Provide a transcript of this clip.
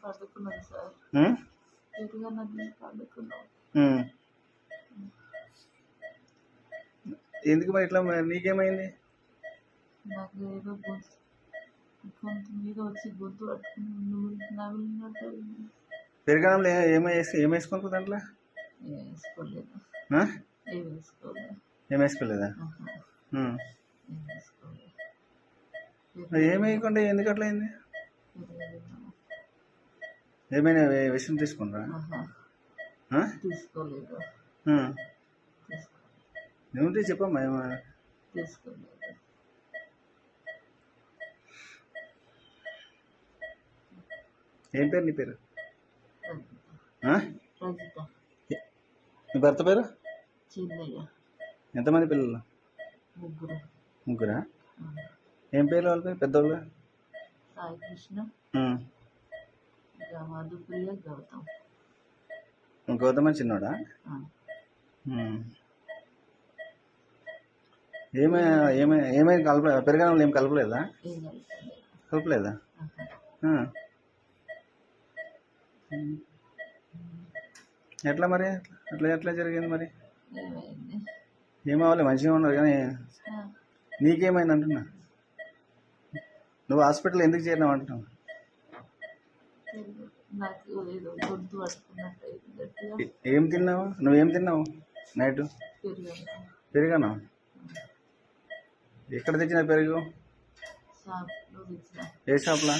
పడుకున్నది sir. పెరుగన్నది పడుకున్నాం. ఎందుకు మరి ఇట్లా నీకేమైంది? నాకు ఏదో గొంతు మీద వచ్చి గొంతు పట్టుకుని నవ్వినట్టు. పెరుగన్నంలో ఏమేసుకోను దాంట్లో? వేసుకోలేదు. ఏం వేసుకోలేదా? ఏమేయకుండా ఎందుకు అట్లా అయింది? ఏమైనా విషయం తీసుకున్నారా? తీసుకోలేదు. ఏముంటే చెప్పమ్మా. ఏమైనా తీసుకోలేదు. ఏం పేరు నీ పేరు? రజిత. నీ భర్త పేరు? చిన్నయ్య. ఎంతమంది పిల్లలు? ముగ్గురా? ఏం పేర్లు వాళ్ళ పేరు? పెద్దోళ్ళు? సాయి కృష్ణ, మధుప్రియ, గౌతమ్. గౌతమ్ అని చిన్నోడా? ఏమైనా పెరగడంలో ఏం కలపలేదా? కలపలేదా? ఎట్లా మరి? ఎట్లా జరిగింది మరి? ఏమవ్వాలి, మంచిగా ఉన్నారు కానీ నీకేమైంది అంటున్నా? నువ్వు హాస్పిటల్ ఎందుకు చేరినావు అంటున్నావు? ఏం తిన్నావు? నువ్వేం తిన్నావు నైట్? పెరుగన్నా? ఎక్కడ తెచ్చిన పెరుగు? ఏ షాప్లా?